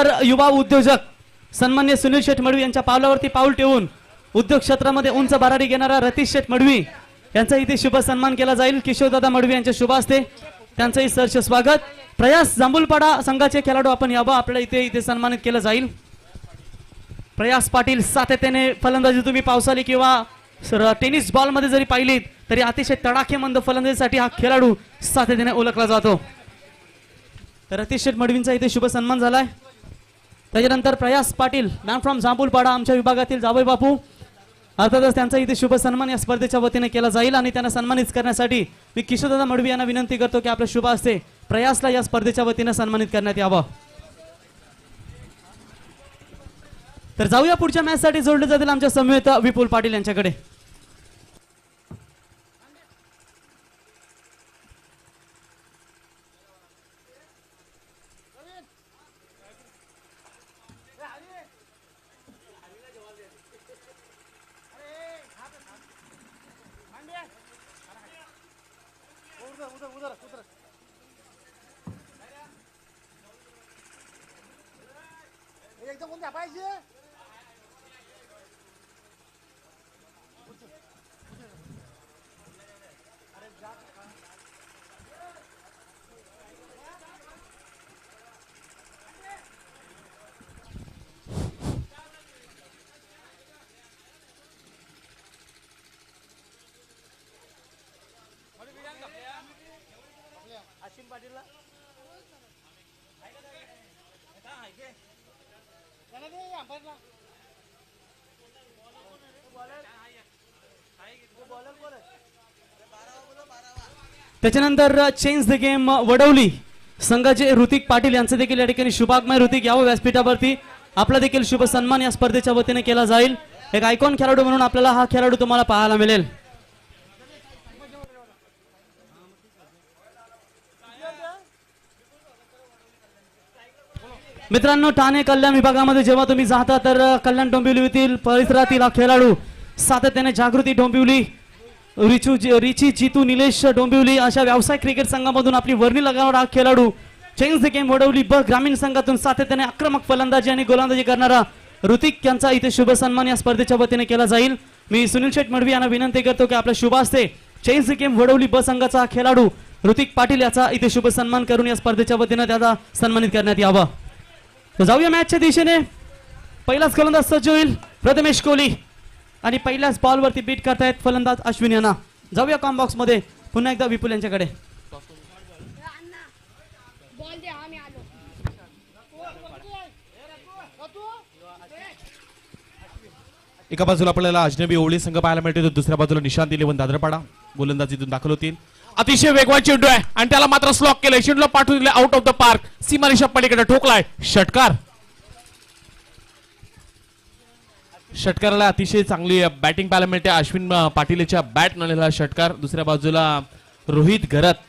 हुशार युवा उद्योजक सन्मान्य सुनील शेठ मडवी यांच्या पावलावरती पाऊल ठेवून उद्योग क्षेत्रामध्ये उंच भरारी घेणारा रतीश शेठ मडवी यांचा इथे शुभ सन्मान केला जाईल। किशोरदादा मडवी यांच्या शुभ हस्ते त्यांचंही सहर्ष स्वागत। प्रयास जांभूलपाडा संघाचे खेळाडू आपण यावं, आपल्याला इथे सन्मानित केलं जाईल। प्रयास पाटील सातत्याने फलंदाजी तुम्ही पावसाळी किंवा टेनिस बॉल मध्ये जरी पाहिलीत तरी अतिशय तडाखेमंद फलंदाजीसाठी हा खेळाडू सातत्याने ओळखला जातो। तर रतीश शेठ मडवींचा इथे शुभ सन्मान झालाय। त्याच्यानंतर प्रयास पाटील मॅन फ्रॉम जांभूलपाडा आमच्या विभागातील जावई बापू, अर्थातच त्यांचा इथे शुभ सन्मान या स्पर्धेच्या वतीने केला जाईल आणि त्यांना सन्मानित करण्यासाठी मी किशोरदादा मडवी यांना विनंती करतो की आपल्या शुभ हस्ते प्रयासला या स्पर्धेच्या वतीने सन्मानित करण्यात यावं। तर जाऊया पुढच्या मॅच साठी जोडले जातील आमच्या समवेत विपुल पाटील यांच्याकडे। त्याच्यानंतर चेंज द गेम वडवली संघाचे ऋतिक पाटील यांचे देखील या ठिकाणी शुभागमय ऋतिक यावं व्यासपीठावरती, आपला देखील शुभ सन्मान या स्पर्धेच्या वतीने केला जाईल। एक आयकॉन खेळाडू म्हणून आपल्याला हा खेळाडू तुम्हाला पाहायला मिळेल। मित्रांनो, ठाणे कल्याण विभागामध्ये जेव्हा तुम्ही जाता तर कल्याण डोंबिवलीतील परिसरातील हा खेळाडू सातत्याने जागृती डोंबिवली, रिची जितू निलेश डोंबिवली अशा व्यावसायिक क्रिकेट संघामधून आपली वर्णी लगावणारा हा खेळाडू चेंज द गेम वडवली ब ग्रामीण संघातून सातत्याने आक्रमक फलंदाजी आणि गोलंदाजी करणारा ऋतिक यांचा इथे शुभ सन्मान या स्पर्धेच्या वतीने केला जाईल। मी सुनील शेठ मडवी यांना विनंती करतो की आपल्या शुभ हस्ते चेंज द गेम वडवली ब संघाचा खेळाडू ऋतिक पाटील याचा इथे शुभ सन्मान करून या स्पर्धेच्या वतीने त्याचा सन्मानित करण्यात यावा। तर जाऊया मॅचच्या दिशेने। पहिलाच फलंदाज सज्ज होईल प्रथमेश कोहली आणि पहिल्याच बॉलवरती बीट करतायत फलंदाज अश्विन यांना। जाऊया कॉम बॉक्स मध्ये पुन्हा एकदा विपुल यांच्याकडे। एका बाजूला आपल्याला अजनबी ओवळी संघ पाहायला मिळते, तर दुसऱ्या बाजूला निशांत इलेव्हन दादरपाडा गोलंदाजीतून दाखल होतील। अतिशय वेगवान चेंडू आहे आणि त्याला मात्र स्लॉक केलंय, चेंडूला पाठवून दिले आउट ऑफ द पार्क, सीमारेषा पलीकडे ठोकलाय षटकार। षटकाराला अतिशय चांगली बॅटिंग पाहायला मिळते, अश्विन पाटीलच्या बॅट नळलेला षटकार। दुसऱ्या बाजूला रोहित घरत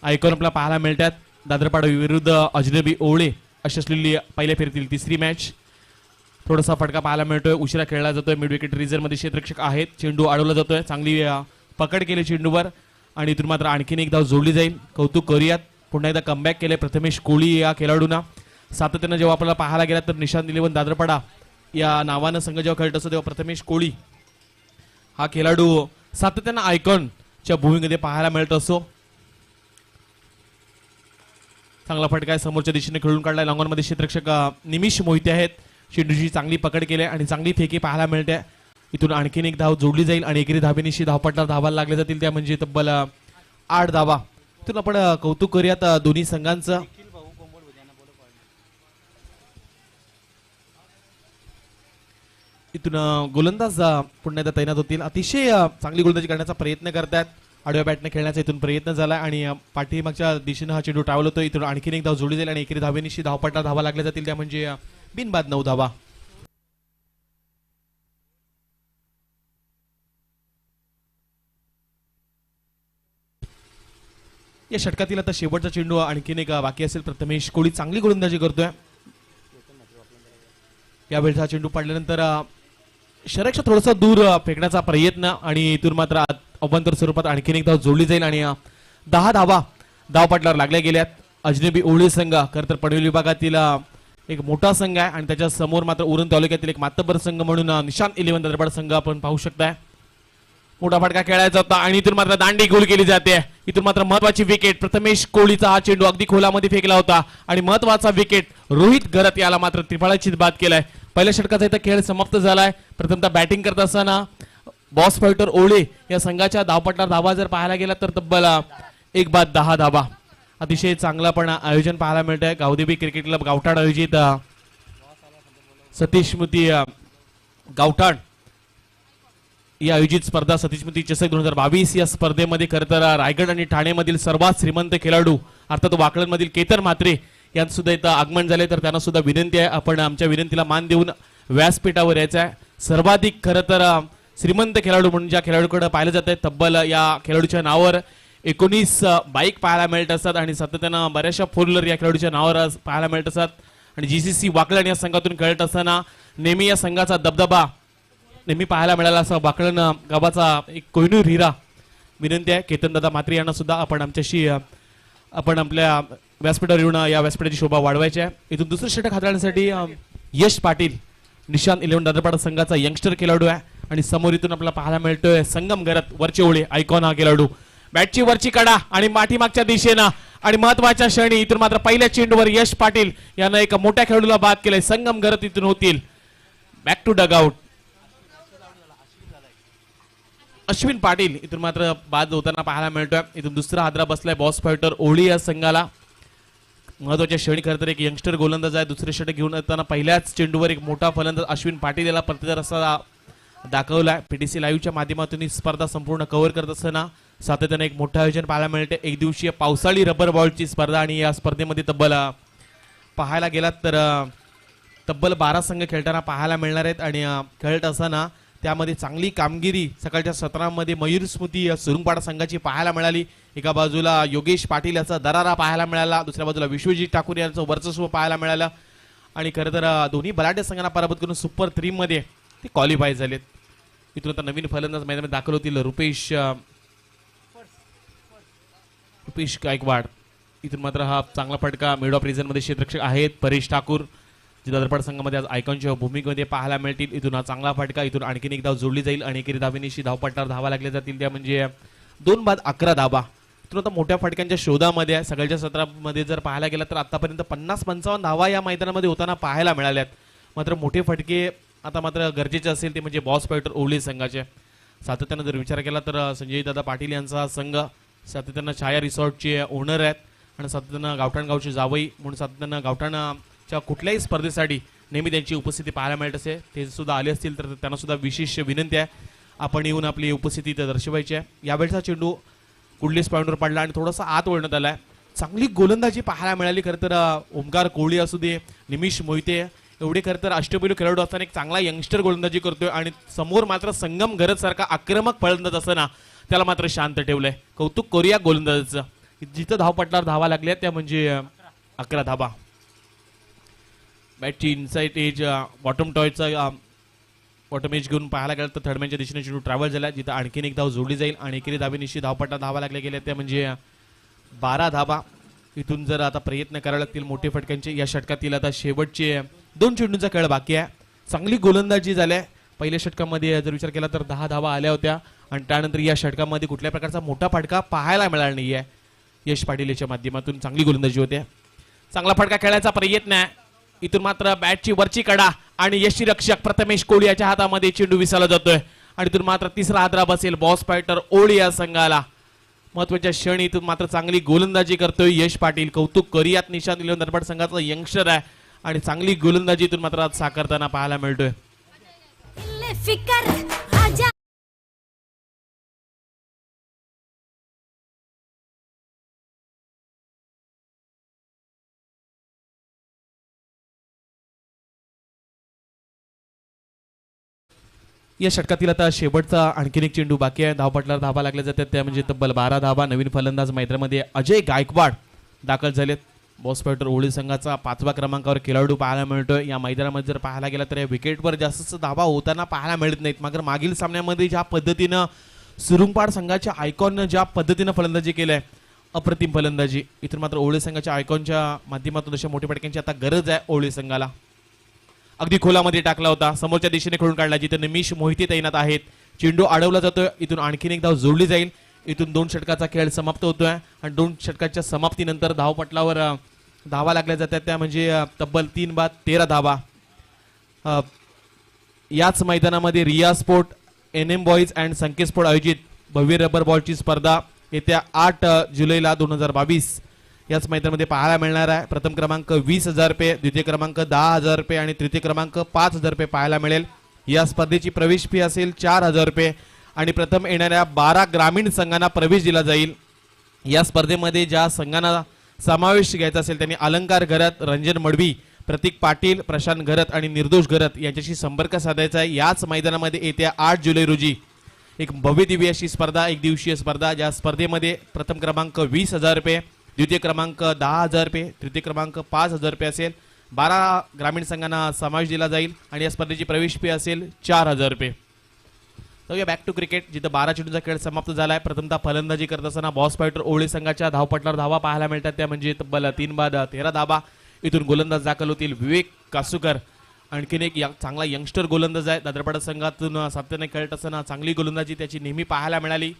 आयकॉन आपल्याला पाहायला मिळतात। दादरपाडा विरुद्ध अजनबी ओवळे अशी असलेली पहिल्या फेरीतील तिसरी मॅच। थोडासा फटका पाहायला मिळतोय, उशिरा खेळला जातोय, मिड विकेट रिझर्व मध्ये क्षेत्ररक्षक आहेत, चेंडू अडवला जातोय, चांगली पकड केली चेंडूवर आणि इथून मात्र आणखीन एक धाव जोडली जाईल। कौतुक करूयात, पुन्हा एकदा कमबॅक केले प्रथमेश कोहली या खेळाडूंना। सातत्यानं जेव्हा आपल्याला पाहायला गेला तर निशांत इलेव्हन दादरपाडा या नावानं संघ जेव्हा खेळत असतो तेव्हा प्रथमेश कोहली हा खेळाडू सातत्यानं आयकॉनच्या भूमिकेमध्ये पाहायला मिळत असतो। चांगला फटका आहे, समोरच्या दिशेने खेळून काढलाय, लॉंगॉनमध्ये क्षेत्ररक्षक निमिष मोहिते आहेत, चेंडूची चांगली पकड केली आणि चांगली फेकी पाहायला मिळते। इथून आणखीन एक धाव जोडली जाईल आणि एकेरी धावेनिशी धावपट्टा धावायला लागले जातील, त्या म्हणजे तब्बल 8 धावा। इथून आपण कौतुक करूयात दोन्ही संघांचं। इथून गोलंदाज पुन्हा एकदा तैनात होतील, अतिशय चांगली गोलंदाजी करण्याचा प्रयत्न करतात, आडव्या बॅटने खेळण्याचा इथून प्रयत्न झाला आणि पाठीमागच्या दिशेने हा चेंडू ट्रॅव्हल होतो। इथून आणखीन एक धाव जोडली जाईल आणि एकेरी धावेनिशी धावपट्टा धावा लागल्या जातील, त्या म्हणजे बिनबाद 9 धावा। या षटकातील आता शेवटचा चेंडू आणखीन एक बाकी असेल। प्रथमेश कोहली चांगली गोलंदाजी करतोय, यावेळेस हा चेंडू पडल्यानंतर शरक्षा थोडासा दूर फेकण्याचा प्रयत्न आणि इथून मात्र अभ्यंतर स्वरूपात आणखीन एक धाव जोडली जाईल आणि 10 धावा धावपटलावर लागल्या गेल्यात। अजनबी ओवळी संघ खरं तर पनवेल विभागातील एक मोठा संघ आहे आणि त्याच्या समोर मात्र उरण तालुक्यातील एक मातब्बर संघ म्हणून निशांत 11 दादरपाडा संघ आपण पाहू शकताय. मोठा फटका खेळायचा होता आणि इथून मात्र दांडी गोल केली जाते. इथून मात्र महत्वाची विकेट प्रथमेश कोहलीचा हा चेंडू अगदी खोलामध्ये फेकला होता आणि महत्वाचा विकेट रोहित घरत याला मात्र त्रिफळाचीत बाद केलाय. पहिल्या षटकाचा इथं खेळ समाप्त झालाय. प्रथमतः बॅटिंग करत असताना बॉस फायटर ओळे या संघाच्या धावपट्टावर धावा जर पाहायला गेला तर तब्बल 1 बाद 10 धावा. अतिशय चांगला पण आयोजन पाहायला मिळत आहे. गावदेवी क्रिकेट क्लब गावठाण आयोजित सतीश स्मृती गावठाण या आयोजित स्पर्धा सतीश स्मृती चषक 2022 या स्पर्धेमध्ये खरं तर रायगड आणि ठाणेमधील सर्वात श्रीमंत खेळाडू अर्थात वाकळणमधील केतन म्हात्रे यांचं सुद्धा इथं आगमन झाले. तर त्यांना सुद्धा विनंती आहे आपण आमच्या विनंतीला मान देऊन व्यासपीठावर यायचं आहे. सर्वाधिक खरं तर श्रीमंत खेळाडू म्हणून ज्या खेळाडूकडे पाहिलं जात आहे तब्बल या खेळाडूच्या नावावर 19 बाईक पाहायला मिळत असतात आणि सातत्यानं बऱ्याचशा फोर व्हीलर या खेळाडूच्या नावावर पाहायला मिळत असतात. आणि जीसीसी वाकळण या संघातून खेळत असताना नेहमी या संघाचा दबदबा नेहमी पाहायला मिळाला असा वाकळण गावाचा एक कोहिनूर हिरा. विनंती आहे केतनदादा म्हात्रे यांना सुद्धा आपण आमच्याशी आपण आपल्या व्यासपीठावर येऊन या व्यासपीठाची शोभा वाढवायची आहे. इथून दुसरं षटक हाताळण्यासाठी यश पाटील निशांत 11 दादरपाडा संघाचा यंगस्टर खेळाडू आहे आणि समोर इथून आपल्याला पाहायला मिळतोय संगम घरात वरचे ओळे आयकॉन हा खेळाडू. बॅटची वरची कडा आणि पाठीमागच्या दिशेनं आणि महत्वाच्या क्षणी इथून मात्र पहिल्या चेंडूवर यश पाटील यानं एक मोठ्या खेळाडूला बाद केलंय. संगम घरात इथून होतील back to dugout. Ashwin Patil इथून मात्र बाद होताना पाहायला मिळतोय. इथून दुसरा हादरा बसलाय बॉस फायटर ओळी या संघाला. महत्वाच्या क्षणी खरं तर एक यंगस्टर गोलंदाज आहे. दुसरे षटक घेऊन येताना पहिल्याच चेंडूवर एक मोठा फलंदाज अश्विन पाटील याला प्रतिदार असा दाखवलाय. पीटीसी लाईव्हच्या माध्यमातून ही स्पर्धा संपूर्ण कव्हर करत असताना सातत्याने एक मोठं आयोजन पाहायला मिळते. एक दिवसीय पावसाळी रबर बॉलची स्पर्धा आणि या स्पर्धेमध्ये तब्बल पाहायला गेलात तर तब्बल 12 संघ खेळताना पाहायला मिळणार आहेत आणि खेळत असताना त्यामध्ये चांगली कामगिरी सकाळच्या सत्रामध्ये मयूर स्मृती सुरुंगपाडा संघाची पाहायला मिळाली. एका बाजूला योगेश पाटील याचा दरारा पाहायला मिळाला, दुसऱ्या बाजूला विश्वजित ठाकूर यांचं वर्चस्व पाहायला मिळालं आणि खरं तर दोन्ही बलाढ्य संघांना पराभूत करून सुपर 3 मध्ये ते क्वालिफाय झालेत. इथून आता नवीन फलंदाज मैदानात दाखल होतील रुपेश गायकवाड. इथून मात्र हा चांगला फटका मिड ऑफ रिझन मध्ये क्षेत्ररक्षक आहेत परेश ठाकूर दादरपाडा संघामध्ये आज आयकॉनच्या भूमिकेमध्ये पाहायला मिळतील. इथून हा चांगला फटका इथून आणखीन एक धाव जोडली जाईल आणि एकेरी धावेनिशी धावपट्टावर धावा लागल्या जातील त्या म्हणजे 2 बाद 11 धावा. इथून आता मोठ्या फटक्यांच्या शोधामध्ये सगळ्याच्या सत्रामध्ये जर पाहायला गेला तर आतापर्यंत 50-55 धावा या मैदानामध्ये होताना पाहायला मिळाल्यात. मात्र मोठे फटके आता मात्र गरजेचे असेल ते म्हणजे बॉस फायटर ओवली संघाचे. सातत्यानं जर विचार केला तर संजय दादा पाटील यांचा संघ सातत्यानं छाया रिसॉर्टचे ओनर आहेत आणि सातत्यानं गावठाण गावचे जावई म्हणून सातत्यानं गावठाणच्या कुठल्याही स्पर्धेसाठी नेहमी त्यांची उपस्थिती पाहायला मिळत असे. ते सुद्धा आले असतील तर त्यांना सुद्धा विशेष विनंती आहे आपण येऊन आपली उपस्थिती दर्शवायची आहे. यावेळचा चेंडू कुडलेस पॉईंटवर पडला आणि थोडासा आत वळण्यात आलाय. चांगली गोलंदाजी पाहायला मिळाली. खरं तर ओमकार कोहली असू दे निमिष मोहिते एवढे खरं तर अष्टपैलू खेळाडू असताना एक चांगला यंगस्टर गोलंदाजी करतोय आणि समोर मात्र संगम घरत सारखा आक्रमक फलंदाज असताना त्याला मात्र शांत ठेवलंय. कौतुक करूया गोलंदाजाचं. जिथं धावपट्टावर धावा लागल्या त्या म्हणजे 11 धावा. बॅटची इनसाइड एज बॉटम टॉयचा बॉटम एज घेऊन पाहायला गेलं तर थर्डमॅनच्या दिशेने चेंडू ट्रॅव्हल झाला जिथं आणखीन एक धाव जोडली जाईल आणि एकेरी धावेनिशी धावपट्टा धावा लागल्या गेल्या त्या म्हणजे 12 धावा. इथून जर आता प्रयत्न करावे लागतील मोठे फटक्यांचे. या षटकातील आता शेवटचे 2 चेंडूंचा खेळ बाकी आहे. चांगली गोलंदाजी झाल्या. पहिल्या षटकामध्ये जर विचार केला तर 10 धावा आल्या होत्या आणि त्यानंतर या षटकामध्ये कुठल्या प्रकारचा मोठा फटका पाहायला मिळाला नाही आहे. यश पाटील याच्या माध्यमातून चांगली गोलंदाजी होते. चांगला फटका खेळायचा प्रयत्न आहे. इथून मात्र बॅटची वरची कडा आणि यष्टीरक्षक प्रथमेश कोहली याच्या हातामध्ये चेंडू विसावला जातोय आणि इथून मात्र तिसरा हादरा बसेल बॉस फायटर ओळी या संघाला. महत्वाच्या क्षणी इथून मात्र चांगली गोलंदाजी करतोय यश पाटील. कौतुक करियात निशांत 11 दादरपाडा संघाचा यंगस्टर आहे आणि चांगली गोलंदाजी इथून मात्र आज साकारताना पाहायला मिळतोय. या षटकातील आता शेवटचा आणखीन एक चेंडू बाकी आहे. धावपटल्यावर धावा लागल्या जातात त्या म्हणजे तब्बल 12 धावा. नवीन फलंदाज मैदानामध्ये अजय गायकवाड दाखल झालेत. बॉस फायटर ओळी संघाचा 5व्या क्रमांकावर खेळाडू पाहायला मिळतोय. या मैदानामध्ये जर पाहायला गेला तर या विकेटवर जास्त धावा होताना पाहायला मिळत नाहीत. मात्र मागील सामन्यामध्ये ज्या पद्धतीनं सुरुंगपाड संघाच्या आयकॉननं ज्या पद्धतीनं फलंदाजी केलंय अप्रतिम फलंदाजी. इथून मात्र ओवळे संघाच्या आयकॉनच्या माध्यमातून अशा मोठ्या फटक्यांची आता गरज आहे ओवळे संघाला. अगदी खोलामध्ये टाकला होता, समोरच्या दिशेने खेळून काढला जिथे निमिष मोहिते तैनात आहेत. चेंडू अडवला जातोय, इथून आणखीन एक धाव जोडली जाईल. इथून 2 षटकाचा खेळ समाप्त होतोय आणि 2 षटकाच्या समाप्तीनंतर धावपटलावर धावा लागल्या जातात त्या म्हणजे तब्बल 3 बाद 13 धावा. याच मैदानामध्ये Riya sport, NM boys and Sanket sport आयोजित भव्य रबर बॉलची स्पर्धा येत्या 8 जुलैला 2022 याच मैदानामध्ये पाहायला मिळणार आहे. प्रथम क्रमांक 20,000 रुपये, द्वितीय क्रमांक 10,000 रुपये आणि तृतीय क्रमांक 5,000 रुपये पाहायला मिळेल. या स्पर्धेची प्रवेश फी असेल 4,000 रुपये आणि प्रथम येणाऱ्या 12 ग्रामीण संघांना प्रवेश दिला जाईल. या स्पर्धेमध्ये ज्या संघांना समावेश घ्यायचा असेल त्यांनी अलंकार घरत, रंजन मडवी, प्रतीक पाटील, प्रशांत घरत आणि निर्दोष घरत यांच्याशी संपर्क साधायचा आहे. याच मैदानामध्ये येत्या 8 जुलै रोजी एक भव्य दिव्य अशी स्पर्धा, एक दिवसीय स्पर्धा, ज्या स्पर्धेमध्ये प्रथम क्रमांक 20,000 रुपये, द्वितीय क्रमांक 10,000 रुपये, तृतीय क्रमांक 5,000 रुपये असेल. 12 ग्रामीण संघांना समावेश दिला जाईल आणि या स्पर्धेची प्रवेश फी असेल 4,000 रुपये. तर बॅक टू क्रिकेट, जिथं 12 चेंडूचा खेळ समाप्त झाला आहे. प्रथमतः फलंदाजी करत असताना बॉस फायटर ओवळे संघाच्या धावपटलावर धावा पाहायला मिळतात त्या म्हणजे तब्बल 3 बाद 13 धावा. इथून गोलंदाज दाखल होतील विवेक कासूकर, आणखीन एक चांगला यंगस्टर गोलंदाज आहे. दादरपाडा संघातून सातत्याने खेळत असताना चांगली गोलंदाजी त्याची नेहमी पाहायला मिळाली.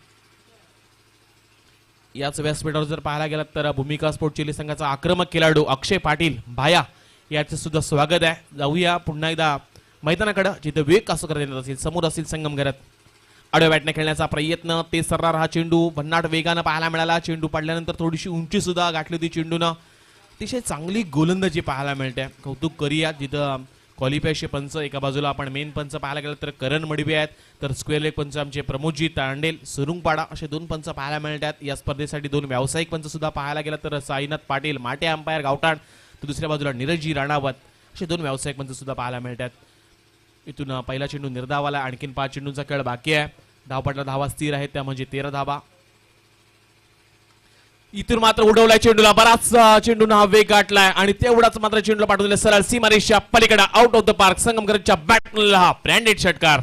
याच व्यासपीठावर जर पाहायला गेलात तर भूमिका स्पोर्ट चिली संघाचा आक्रमक खेळाडू अक्षय पाटील भाया याचं सुद्धा स्वागत आहे. जाऊया पुन्हा एकदा मैदानाकडे जिथे विवेक कासूकर येणार असेल, समोर असेल संगम घरात. आडव्या बॅटने खेळण्याचा प्रयत्न, ते सर्रार हा चेंडू भन्नाट वेगानं पाहायला मिळाला. चेंडू पडल्यानंतर थोडीशी उंची सुद्धा गाठली होती चेंडूनं. अतिशय चांगली गोलंदाजी पाहायला मिळते, कौतुक करूया. जिथं क्वालिफायचे पंच एका बाजूला आपण मेन पंच पाहायला गेलं तर करण मडवी आहेत, तर स्क्वेअर लेग पंच आमचे प्रमोदजी तांडेल सुरुंगपाडा असे 2 पंच पाहायला मिळतात. या स्पर्धेसाठी 2 व्यावसायिक पंच सुद्धा पाहायला गेलं तर साईनाथ पाटील माटे अंपायर गावठाण, तर दुसऱ्या बाजूला नीरजजी राणावत असे 2 व्यावसायिक पंच सुद्धा पाहायला मिळतात. इथून पहिला चेंडू निर्धावाला, आणखीन 5 चेंडूंचा खेळ बाकी आहे. धावपटला धावा स्थिर आहेत त्या म्हणजे 13 धावा. इथून मात्र उडवलाय चेंडूला, बराच चेंडून हा वेग गाठलाय आणि तेवढाच मात्र चेंडूला पाठवले सरळ सीमारेषच्या पलीकडे आउट ऑफ द पार्क. संगमगरच्या बॅटमॅनला हा ब्रँडेड षटकार.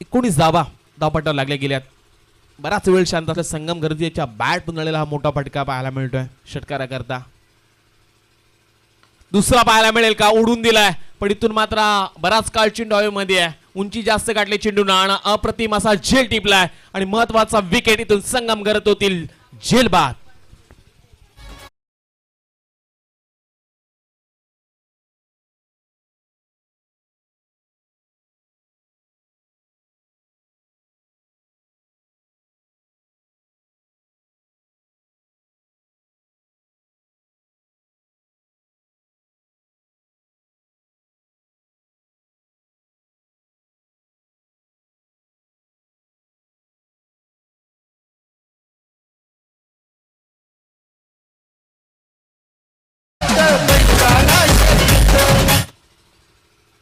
एकोणीस धावा धावपट्टावर लागल्या गेल्यात. बराच वेळ शांत असल्या संगम गर्दीच्या बॅट पुनळलेला हा मोठा फटका पाहायला मिळतोय षटकाराकरता. दुसरा पाहायला मिळेल का, उडून दिलाय पण इथून मात्र बराच काळ चेंडू हवेमध्ये आहे. उंची जास्त गाठले चेंडू आणि अप्रतिम असा झेल टिपलाय आणि महत्वाचा विकेट इथून संगम करत होतील झेल बाद.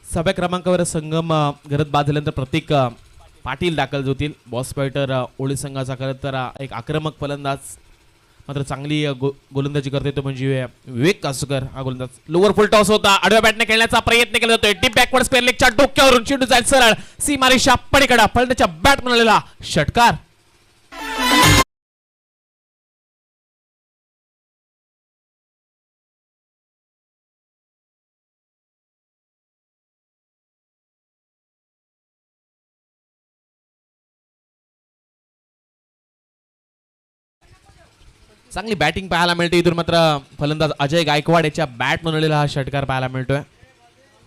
सहाव्या क्रमांकावर संगम घरात बाद झाल्यानंतर प्रतीक पाटील दाखल होतील. बॉस फायटर ओळी संघाचा खरं तर एक आक्रमक फलंदाज, मात्र चांगली गोलंदाजी करते तो म्हणजे विवेक कासूकर. हा गोलंदाज लोअर फुल टॉस होता, आडव्या बॅटने खेळण्याचा प्रयत्न केला जातोय. डीप बॅकवर्ड स्क्वेअर लेगच्या डोक्यावरून चेंडू जाईल सरळ सीमारेषा पलीकडे, फलंदाच्या बॅट मिळालेला षटकार. चांगली बॅटिंग पाहायला मिळते. इथून मात्र फलंदाज अजय गायकवाड याच्या बॅट बनवलेला हा षटकार पाहायला मिळतोय.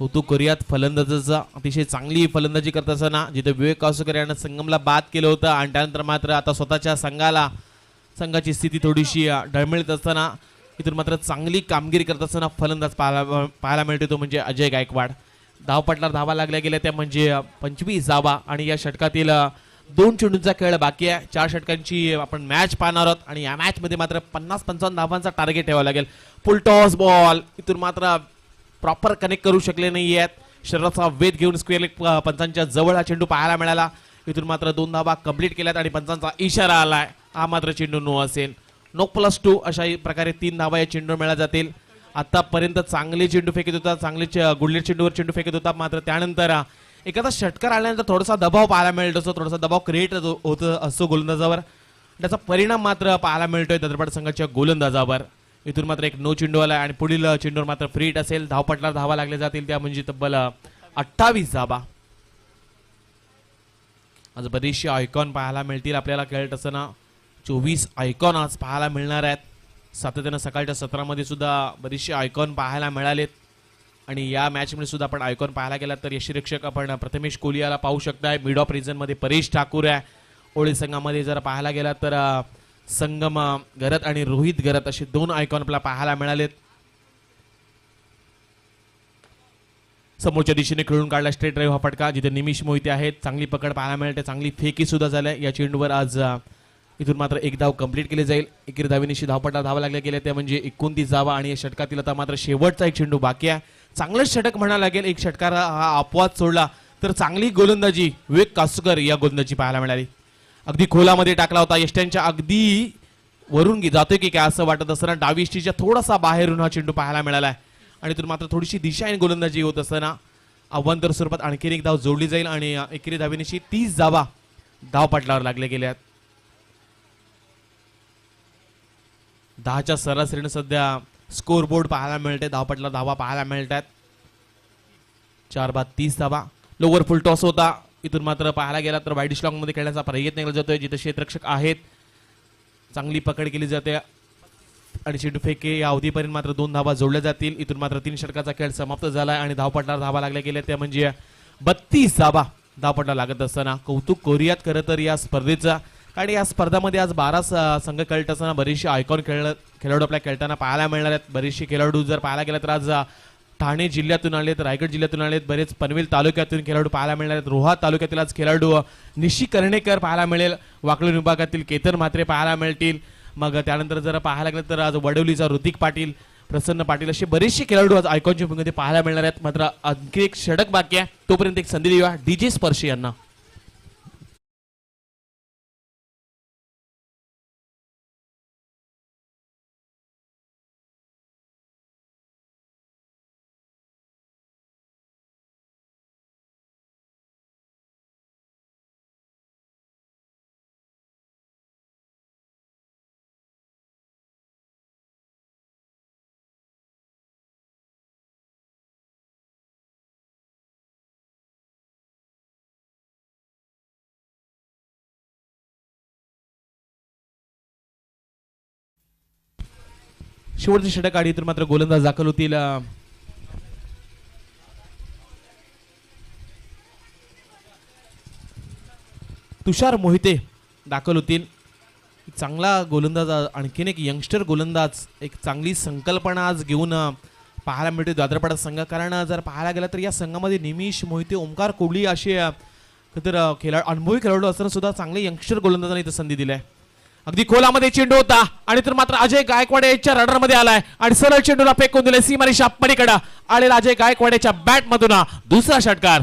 कौतुक करूयात फलंदाजाचा, अतिशय चांगली फलंदाजी करत असताना जिथे विवेक कासूकर यानं संगमला बाद केलं होतं आणि त्यानंतर मात्र आता स्वतःच्या संघाची स्थिती थोडीशी ढळमळीत असताना इथून मात्र चांगली कामगिरी करत असताना फलंदाज पाहायला मिळतो तो म्हणजे अजय गायकवाड. धावपटलावर धावा लागल्या गेल्या त्या म्हणजे 25 धावा आणि या षटकातील 2 चेंडूंचा खेळ बाकी आहे. 4 षटकांची आपण मॅच पाहणार आहोत आणि या मॅच मध्ये मात्र 50-55 धावांचा टार्गेट ठेवावा लागेल. फुल टॉस बॉल इथून मात्र प्रॉपर कनेक्ट करू शकले नाही आहेत. शरीराचा वेध घेऊन स्क्वेअर लेग पंचांच्या जवळ हा चेंडू पाहायला मिळाला. इथून मात्र 2 धावा कंप्लीट केल्यात आणि पंचांचा इशारा आलाय, हा मात्र चेंडू नो असेल. नो +2 अशा प्रकारे 3 धावा या चेंडूवर मिळाल्या जातील. आतापर्यंत चांगले चेंडू फेकत होता, चांगले गुडलेट चेंडूवर चेंडू फेकत होता, मात्र त्यानंतर एखादा षटकार आल्यानंतर थोडासा दबाव पाहायला मिळत असतो, थोडासा दबाव क्रिएट होत असतो गोलंदाजावर. त्याचा परिणाम मात्र पाहायला मिळतोय दादरपाडा संघाच्या गोलंदाजावर. इथून मात्र एक नो चेंडू आला आणि पुढील चेंडूवर मात्र फ्री हिट असेल. धावपटला धावा लागल्या जातील, त्या म्हणजे तब्बल 28 धावा. आज बरीचशी आयकॉन पाहायला मिळतील आपल्याला खेळत असताना. 24 आयकॉन आज पाहायला मिळणार आहेत. सातत्यानं सकाळच्या सत्रामध्ये सुद्धा बरीचशी आयकॉन पाहायला मिळालेत आणि या मॅचमध्ये सुद्धा आपण आयकॉन पाहायला गेला तर यष्टिरक्षक आपण प्रथमेश कोलियाला पाहू शकताय. मिड ऑफ रिजन मध्ये परेश ठाकूर आहे. ओळी संघामध्ये जर पाहायला गेला तर संगम गरत आणि रोहित गरत असे 2 आयकॉन आपल्याला पाहायला मिळालेत. समोरच्या दिशेने खेळून काढला स्ट्रेट ड्राईव्ह हा फटका, जिथे निमिष मोहिते आहेत. चांगली पकड पाहायला मिळते, चांगली फेकी सुद्धा झाल्या या चेंडूवर. आज इथून मात्र 1 धाव कंप्लीट केली जाईल. एकेरी धावेनिशी धावपटला धावा लागल्या गेल्या, त्या म्हणजे 29 धावा आणि या षटकातील आता मात्र शेवटचा एक चेंडू बाकी आहे. चांगलं षटक म्हणावं लागेल. एक षटकार हा अपवाद सोडला तर चांगली गोलंदाजी विवेक कासुकर या गोलंदाजी पाहायला मिळाली. अगदी खोलामध्ये टाकला होता, यष्ट्यांच्या अगदी वरून जातोय की काय असं वाटत असताना डावी यष्टीच्या थोडासा बाहेरून हा चेंडू पाहायला मिळालाय आणि इथून मात्र थोडीशी दिशा आणि गोलंदाजी होत असताना आव्हांतर स्वरूपात आणखी एक धाव जोडली जाईल आणि एकेरी धावेनिशी 30 धावा धावपटलावर लागल्या गेल्यात. 10च्या सरासरीने सध्या स्कोर बोर्ड पाहायला मिळते. धावपटला धावा पाहायला मिळतात. 4 बाद 30 धावा. लोवर फुल टॉस होता. इथून मात्र पाहायला गेला तर वाईड स्लॉंग मध्ये खेळण्याचा प्रयत्न केला जातोय, जिथे क्षेत्ररक्षक आहेत. चांगली पकड केली जाते आणि चेंडू फेके या अवधीपर्यंत मात्र 2 धावा जोडल्या जातील. इथून मात्र 3 षटकाचा खेळ समाप्त झालाय आणि धावपटलावर धावा लागल्या गेल्या, त्या म्हणजे 32 धावा धावपटला लागत असताना. कौतुक करूयात खरं तर या स्पर्धेचा, कारण या स्पर्धामध्ये आज 12 संघ खेळत असताना बरेचसे आयकॉन खेळाडू आपल्या खेळताना पाहायला मिळणार आहेत. बरेचसे खेळाडू जर पाहायला गेला तर आज ठाणे जिल्ह्यातून आलेत, रायगड जिल्ह्यातून आलेत, बरेच पनवेल तालुक्यातून खेळाडू पाहायला मिळणार आहेत. रोहा तालुक्यातील आज खेळाडू निशी कर्णेकर पाहायला मिळेल. वाकलोन विभागातील केतन म्हात्रे पाहायला मिळतील. मग त्यानंतर जर पाहायला गेलं तर आज वडवलीचा ऋतिक पाटील, प्रसन्न पाटील असे बरेचसे खेळाडू आज आयकॉनच्या भूमिकेमध्ये पाहायला मिळणार आहेत. मात्र आणखी एक षटक बाकी आहे, तोपर्यंत एक संधी देऊया डीजे स्पर्शी यांना. शेवटचे षटक आधी तर मात्र गोलंदाज दाखल होतील. तुषार मोहिते दाखल होतील. चांगला गोलंदाज, आणखीन एक यंगस्टर गोलंदाज, एक चांगली संकल्पना आज घेऊन पाहायला मिळते दादरपाडा संघ. कारण जर पाहायला गेला तर या संघामध्ये निमिष मोहिते, ओमकार कोहली असे तर अनुभवी खेळाडू असताना सुद्धा चांगले यंगस्टर गोलंदाजांना इथं संधी दिली आहे. अगदी खोलामध्ये चेंडू होता आणि तर मात्र अजय गायकवाड याच्या रडारमध्ये आलाय आणि सरळ चेंडूला फेकून दिले सीमारेषा पलीकडे आलेला अजय गायकवाड याच्या बॅट मधून दुसरा षटकार.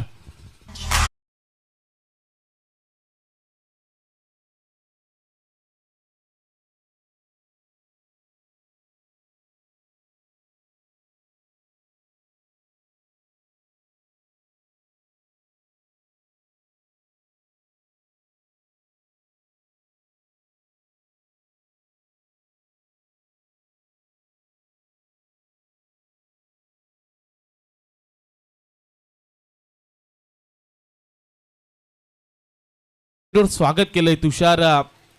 स्वागत केलंय तुषार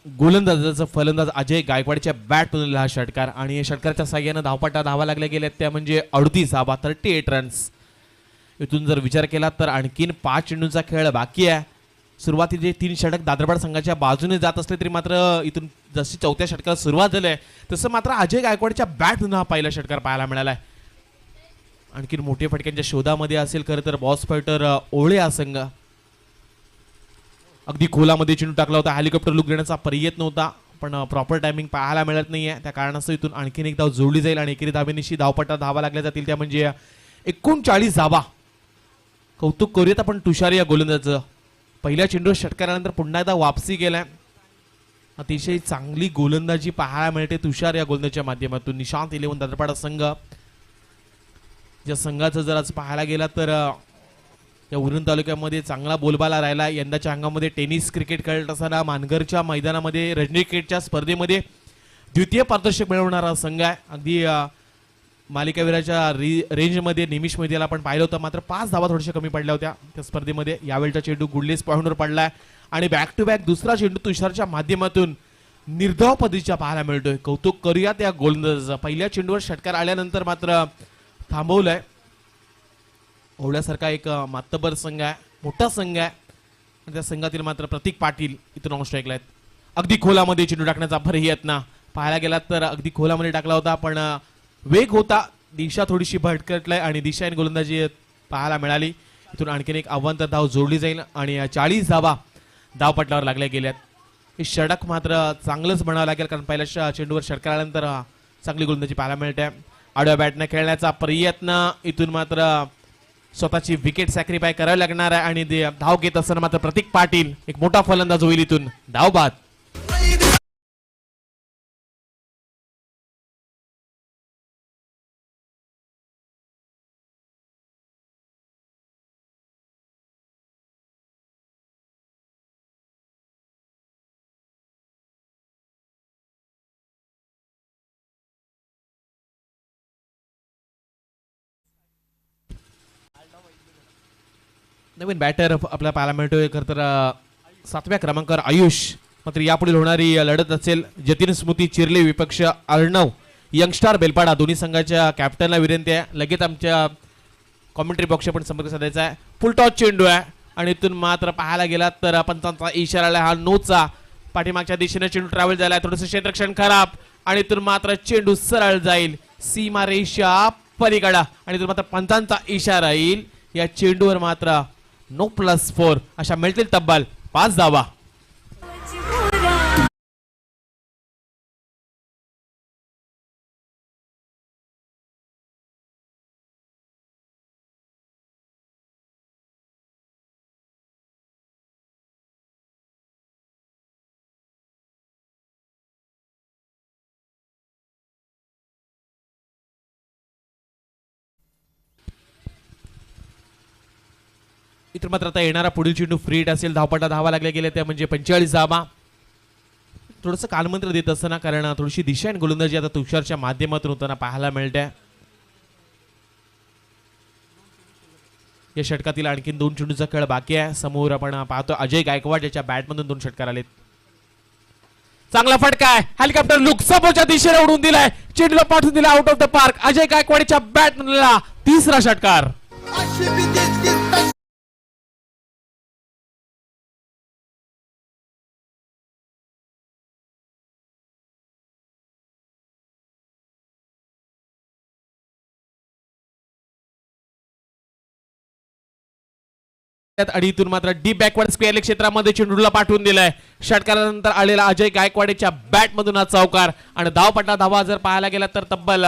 गोलंदाजाचं. फलंदाज अजय गायकवाडच्या बॅट मधून हा षटकार आणि या षटकाराच्या साह्यानं धावपटा धावा लागल्या गेल्या, त्या म्हणजे 38 धावा, 38 रन्स. इथून जर विचार केला तर आणखीन 5 चेंडूंचा खेळ बाकी आहे. सुरुवातीचे 3 षटक दादरपाडा संघाच्या बाजूने जात असले तरी मात्र इथून जशी 4थ्या षटकाला सुरुवात झाली तसं मात्र अजय गायकवाडच्या बॅट मधून हा पहिला षटकार पाहायला मिळालाय. आणखीन मोठ्या फटक्यांच्या शोधामध्ये असेल खरं तर बॉस फायटर ओळे हा संघ. अगदी खोलामध्ये चेंडू टाकला होता, हेलिकॉप्टर लुक देण्याचा प्रयत्न होता पण प्रॉपर टायमिंग पाहायला मिळत नाहीये. त्या कारणास्तव इथून आणखीन एक धाव जोडली जाईल आणि एकेरी धावेनिशी धावपटा धावा लागल्या जातील, त्या म्हणजे 39 धावा. कौतुक करूयात आपण तुषार या गोलंदाजाचं. पहिल्या चेंडूवर षटकार आल्यानंतर पुन्हा एकदा वापसी केलाय. अतिशय चांगली गोलंदाजी पाहायला मिळते तुषार या गोलंदाजीच्या माध्यमातून. निशांत 11 दादरपाडा संघ, ज्या संघाचं जर आज पाहायला गेला तर या उरण तालुक्यामध्ये चांगला बोलबाला राहिला. यंदाच्या अंगामध्ये टेनिस क्रिकेट खेळत असताना मानगरच्या मैदानामध्ये रणजी क्रिकेटच्या स्पर्धेमध्ये द्वितीय पारितोषिक मिळवणारा संघ आहे. अगदी मालिकावीराच्या रेंजमध्ये निमिष मोदीला आपण पाहिलं होतं, मात्र 5 धावा थोड्याशा कमी पडल्या होत्या त्या स्पर्धेमध्ये. यावेळचा चेंडू गुडलेस पॉइंटवर पडलाय आणि बॅक टू बॅक दुसरा चेंडू तुषारच्या माध्यमातून निर्धाव पद्धतीच्या पाहायला मिळतोय. कौतुक करूया त्या गोलंदाजाचं. पहिल्या चेंडूवर षटकार आल्यानंतर मात्र थांबवलंय. ओवळ्यासारखा एक मातबर संघ आहे, मोठा संघ आहे, आणि त्या संघातील मात्र प्रतीक पाटील इथून ऑन स्ट्राईकला आहेत. अगदी खोलामध्ये चेंडू टाकण्याचा भरही यत्न पाहायला गेला तर अगदी खोलामध्ये टाकला होता, पण वेग होता, दिशा थोडीशी भटकटलाय आणि दिशाहीन गोलंदाजी पाहायला मिळाली. इथून आणखीन एक आव्हान धाव जोडली जाईल आणि 40 धावा धावपटलावर लागल्या गेल्यात. हे षटक मात्र चांगलंच म्हणावं लागेल, कारण पहिल्या चेंडूवर षटकार आल्यानंतर चांगली गोलंदाजी पाहायला मिळते. आडव्या बॅटने खेळण्याचा प्रयत्न, इथून मात्र स्वतःची विकेट सॅक्रिफाय करावी लागणार आहे आणि धाव घेत असताना मात्र प्रतीक पाटील एक मोठा फलंदाज होईल. इथून धाव बाद. नवीन बॅटर आपल्या पाहायला मिळतोय. खरं तर 7व्या क्रमांकावर आयुष. मात्र यापुढील होणारी लढत असेल जतीन स्मृती चिरले विपक्ष अर्णव यंगस्टार बेलपाडा. दोन्ही संघाच्या कॅप्टनला विनंती आहे, लगेच आमच्या कॉमेंट्री बॉक्सला पण संपर्क साधायचा आहे. फुल टॉस चेंडू आहे आणि इथून मात्र पाहायला गेला तर पंचांचा इशारा आला हा नोचा. पाठीमागच्या दिशेने चेंडू ट्रॅव्हल झालाय, थोडंसं क्षेत्ररक्षण खराब आणि इथून मात्र चेंडू सरळ जाईल सीमा रेषा पलीकडा आणि इथून मात्र पंचांचा इशारा येईल. या चेंडूवर मात्र नो +4 अशा मिळतील तब्बल 5 धावा. इतर मात्र आता येणारा पुढील चेंडू फ्रीट असेल. धावपटा धावा लागल्या गेल्या त्या म्हणजे 45 धावा. थोडंसं कालमंत्र देत असताना, कारण थोडीशी दिशाहीन गोलंदाजी आता तुषारच्या माध्यमातून होताना पाहायला मिळते. या षटकातील आणखीन 2 चेंडूचा खेळ बाकी आहे. समोर आपण पाहतो अजय गायकवाड ज्याच्या बॅटमधून 2 षटकार आलेत. चांगला फटका आहे, हेलिकॉप्टर लुक्सबोच्या दिशेने उडून दिलाय, चेंडूला पाठवून दिला out of the park. Ajay गायकवाडच्या बॅटमधला 3रा षटकार. अडीतून मात्र डीप बॅकवर्ड स्क्वेअर लेग क्षेत्रामध्ये चेंडूला पाठवून दिलाय. षटकारानंतर आलेला अजय गायकवाडच्या बॅट मधून हा चौकार आणि धावपटा धावा जर पाहायला गेला तर तब्बल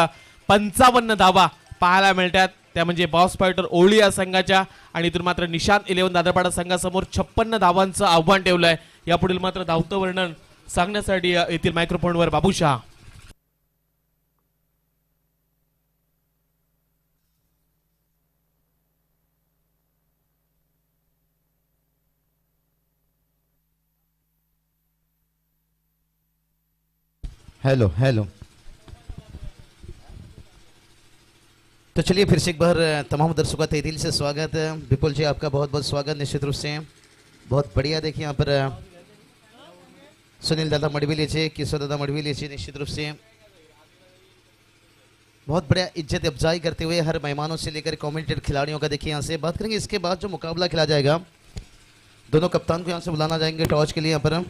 55 धावा पाहायला मिळतात. त्या म्हणजे बॉस फायटर ओळी या संघाच्या आणि इथून मात्र निशांत 11 दादरपाडा संघासमोर 56 धावांचं आव्हान ठेवलंय. यापुढील मात्र धावतं वर्णन सांगण्यासाठी येथील मायक्रोफोनवर बाबूशहा. Hello hello. तो चलिए फिर से एक बार तमाम दर्शकों का दिल से स्वागत. विपुल जी आपका बहुत बहुत स्वागत. निश्चित रूप से बहुत बढ़िया. देखिए यहाँ पर सुनील दादा मडविले जी, किशोर दादा मडविले जी निश्चित रूप से बहुत बढ़िया इज्जत अफजाई करते हुए हर मेहमानों से लेकर कमेंटेटर खिलाड़ियों का देखिए यहाँ से बात करेंगे. इसके बाद जो मुकाबला खेला जाएगा, दोनों कप्तान को यहाँ से बुलाना जाएंगे टॉस के लिए. यहाँ पर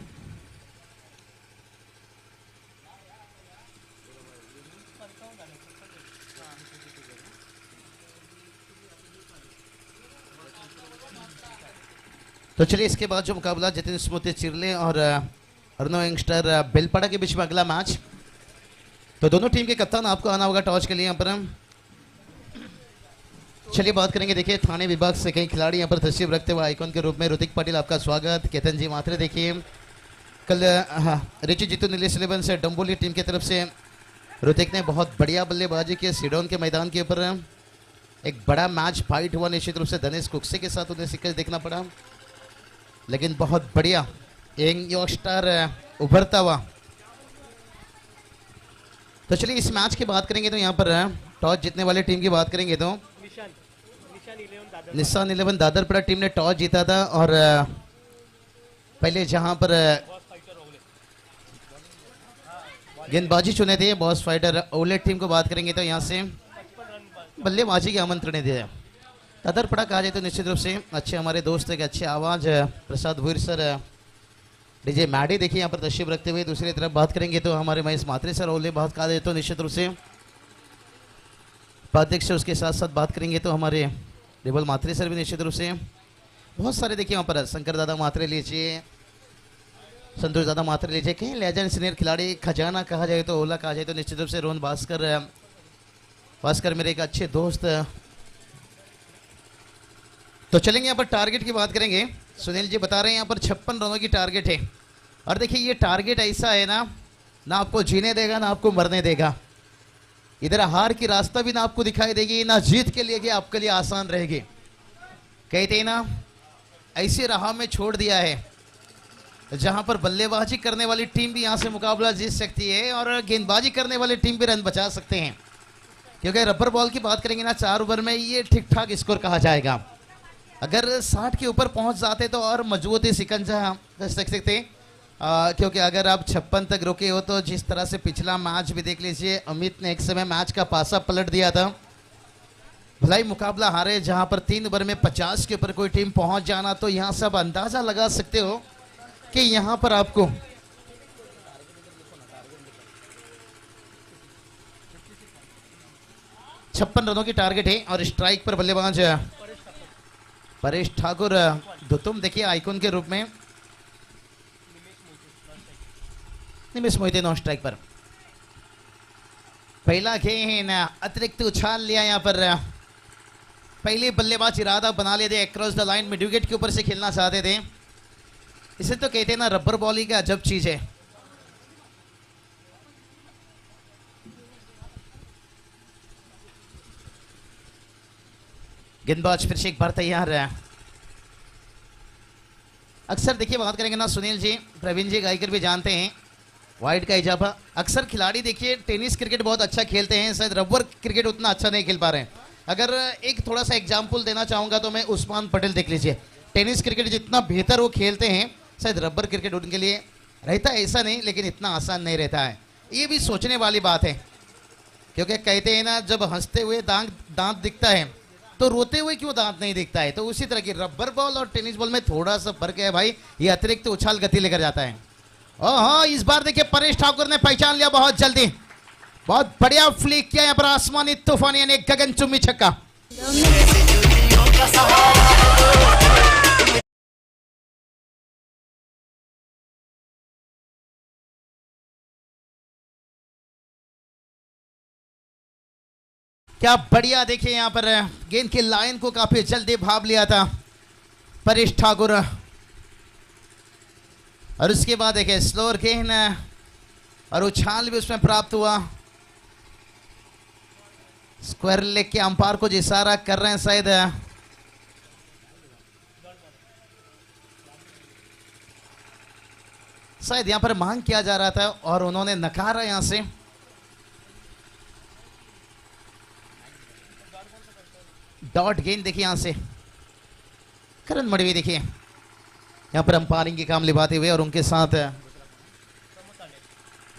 तो चलिए इसके बाद जो मुकाबला जतिन स्मृति चिरले और अर्णव यंगस्टर बेलपाड़ा के बीच में अगला मैच. तो दोनों टीम के कप्तान आपको आना होगा टॉस के लिए. यहाँ पर चलिए बात करेंगे, देखिए थाने विभाग से कई खिलाड़ी यहाँ पर तशरीफ रखते हुए आइकॉन के रूप में ऋतिक पाटिल आपका स्वागत। केतन जी मात्रे देखिए कल रिची जीतू नीलेश 11 से डम्बोली टीम की तरफ से ऋतिक ने बहुत बढ़िया बल्लेबाजी की। सिडोन के मैदान के ऊपर एक बड़ा मैच फाइट हुआ, निश्चित रूप से धनेश कुक्से के साथ उन्हें सिक्के देखना पड़ा, लेकिन बहुत बढ़िया यंग यंगस्टर उभरता हुआ। तो चलिए इस मैच की बात करेंगे तो यहाँ पर टॉस जीतने वाली टीम की बात करेंगे तो निशान 11 दादरपड़ा टीम ने टॉस जीता था और पहले जहां पर गेंदबाजी चुने थे बॉस फाइटर ओलेट टीम को बात करेंगे तो यहां से बल्लेबाजी के आमंत्रण दिया। दादरपड़ा कहा जाए तो निश्चित रूप से अच्छे हमारे दोस्त के अच्छे आवाज प्रसाद भूर सर डीजे मैडी देखिए यहाँ पर तशरीफ रखते हुए। दूसरी तरफ बात करेंगे तो हमारे महेश मात्रे सर ओले बात कहा जाए तो निश्चित रूप से उपाध्यक्ष उसके साथ साथ बात करेंगे तो हमारे रिबल मात्रे सर भी निश्चित रूप से बहुत सारे देखिए वहाँ पर शंकर दादा मात्रे लीजिए, संतोष दादा मात्रे लीजिए, कहीं लेजेंड सीनियर खिलाड़ी खजाना कहा जाए तो ओला कहा जाए तो निश्चित रूप से रोहन भास्कर मेरे एक अच्छे दोस्त। तो चलेंगे यहाँ पर टारगेट की बात करेंगे। सुनील जी बता रहे हैं यहाँ पर 56 रनों की टारगेट है और देखिए ये टारगेट ऐसा है ना आपको जीने देगा ना आपको मरने देगा। इधर हार की रास्ता भी ना आपको दिखाई देगी ना जीत के लिए आपके लिए आसान रहेगी। कहते हैं ना ऐसी राह में छोड़ दिया है जहां पर बल्लेबाजी करने वाली टीम भी यहां से मुकाबला जीत सकती है और गेंदबाजी करने वाली टीम भी रन बचा सकते हैं, क्योंकि रबर बॉल की बात करेंगे ना 4 ओवर में ये ठीक ठाक स्कोर कहा जाएगा। अगर 60 के ऊपर पहुंच जाते तो और मजबूती सिकंजा कर सकते, क्योंकि अगर आप 56 तक रुके हो तो जिस तरह से पिछला मैच भी देख लीजिए, अमित ने एक समय मैच का पासा पलट दिया था। भलाई मुकाबला हारे जहां पर 3 ओवर में 50 के ऊपर कोई टीम पहुंच जाना, तो यहां से आप अंदाजा लगा सकते हो कि यहां पर आपको छप्पन रनों की टारगेट है और स्ट्राइक पर बल्लेबाज परेश ठाकुर धुतुम देखिए आइकॉन के रूप में, निमिष मोहिते नॉन स्ट्राइक पर। पहला गेंद अतिरिक्त उछाल लिया यहाँ पर, पहले बल्लेबाज इरादा बना लेते across the line, mid wicket के ऊपर से खेलना चाहते थे। इसे तो कहते हैं ना रबर बॉल ही का अजब चीज है। गेंदबाज फिर से एक बार तैयार है। अक्सर देखिए बात करेंगे ना सुनील जी, प्रवीण जी गायकर भी जानते हैं वाइड का इजाफा। अक्सर खिलाड़ी देखिए टेनिस क्रिकेट बहुत अच्छा खेलते हैं, शायद रबर क्रिकेट उतना अच्छा नहीं खेल पा रहे हैं। अगर एक थोड़ा सा एग्जाम्पल देना चाहूंगा तो मैं उस्मान पटेल देख लीजिए, टेनिस क्रिकेट जितना बेहतर वो खेलते हैं शायद रबर क्रिकेट उनके लिए रहता है ऐसा नहीं, लेकिन इतना आसान नहीं रहता है। ये भी सोचने वाली बात है, क्योंकि कहते हैं ना जब हंसते हुए दांत दिखता है तो रोते हुए क्यों दांत नहीं दिखता है। तो उसी तरह की रबर बॉल और टेनिस बॉल में थोड़ा सा फर्क है भाई, ये अतिरिक्त उछाल गति लेकर जाता है। ओह इस बार देखिए परेश ठाकुर ने पहचान लिया बहुत जल्दी, बहुत बढ़िया फ्लिक किया यहाँ पर आसमानी तूफान यानी गगन चुम्बी छक्का। क्या बढ़िया देखिए यहाँ पर गेंद की लाइन को काफी जल्दी भाप लिया था परेश ठाकुर, और उसके बाद देखिए स्लोअर गेंद और उछाल भी उसमें प्राप्त हुआ। स्क्वायर लेग के अंपायर को इशारा कर रहे हैं शायद यहां पर मांग किया जा रहा था और उन्होंने नकारा यहां से। डॉट गेंद देखिए यहां से करण मडवी देखिए यहां पर अंपायरिंग के काम निभाते हुए, और उनके साथ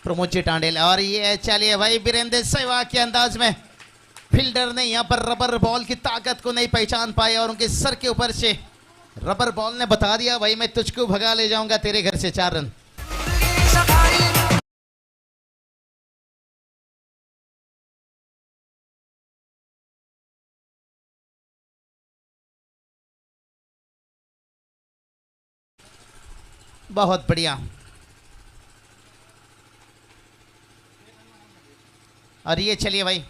प्रमोद जी टांडेल। और ये चलिए भाई वीरेंद्र सहवाग के अंदाज में फील्डर ने यहां पर रबर बॉल की ताकत को नहीं पहचान पाए और उनके सर के ऊपर से रबर बॉल ने बता दिया भाई मैं तुझको भगा ले जाऊंगा तेरे घर से 4 रन। बहुत बढ़िया। और ये चलिए भाई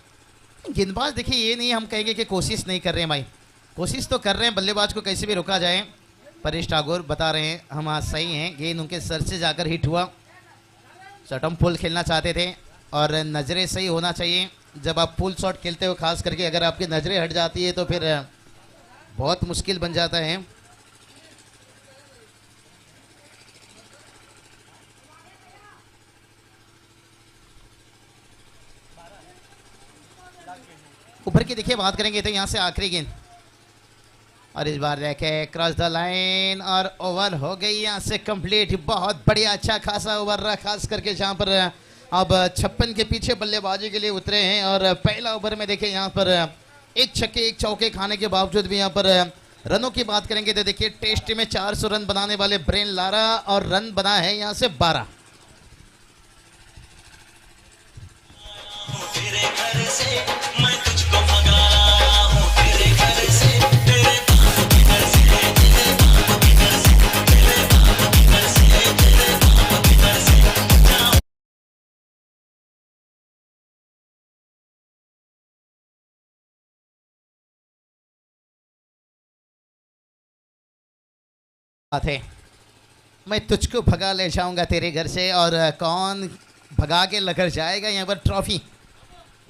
गेंदबाज देखिए ये नहीं हम कहेंगे कि कोशिश नहीं कर रहे हैं भाई, कोशिश तो कर रहे हैं बल्लेबाज को कैसे भी रोका जाए। परेश ठाकुर बता रहे हैं हम आज सही हैं, गेंद उनके सर से जाकर हिट हुआ। शॉटम पुल खेलना चाहते थे और नज़रें सही होना चाहिए। जब आप पुल शॉट खेलते हो खास करके अगर आपकी नज़रें हट जाती है तो फिर बहुत मुश्किल बन जाता है। ऊपर की देखिए बात करेंगे तो यहाँ से आखिरी गेंद और इस बार देखे क्रॉस द लाइन और ओवर हो गई यहाँ से कंप्लीट। बहुत बढ़िया अच्छा खासा ओवर रहा, खास करके जहाँ पर अब 56 के पीछे बल्लेबाजी के लिए उतरे हैं। और पहला ओवर में देखिए यहाँ पर एक छक्के एक चौके खाने के बावजूद भी यहाँ पर रनों की बात करेंगे तो देखिए टेस्ट में 400 रन बनाने वाले ब्रेन लारा और रन बना है यहाँ से 12। है मैं तुझको भगा ले जाऊंगा तेरे घर से, और कौन भगा के लेकर जाएगा यहाँ पर ट्रॉफी,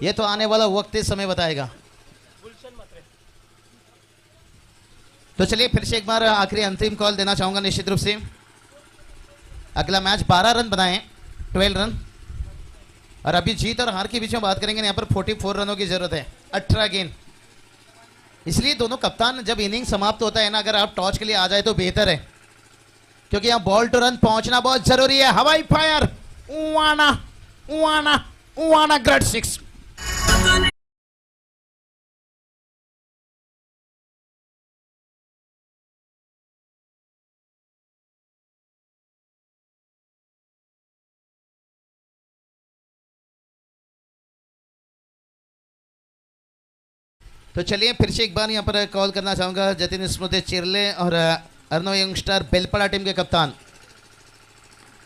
ये तो आने वाला वक्त इस समय बताएगा। तो चलिए फिर से एक बार आखिरी अंतिम कॉल देना चाहूंगा निश्चित रूप से। अगला मैच 12 रन बनाए 12 रन, और अभी जीत और हार के बीच में बात करेंगे यहाँ पर 44 रनों की जरूरत है 18 गेंद। इसलिए दोनों कप्तान जब इनिंग समाप्त होता है ना, अगर आप टॉस के लिए आ जाए तो बेहतर है, क्योंकि यहाँ बॉल टू रन पहुंचना बहुत जरूरी है। हवाई फायर उवाना उवाना उवाना ग्रेड 6। तो चलिए फिर से एक बार यहाँ पर कॉल करना चाहूंगा जतिन स्मृति चिरले और अर्नो यंगस्टर बेलपड़ा टीम के कप्तान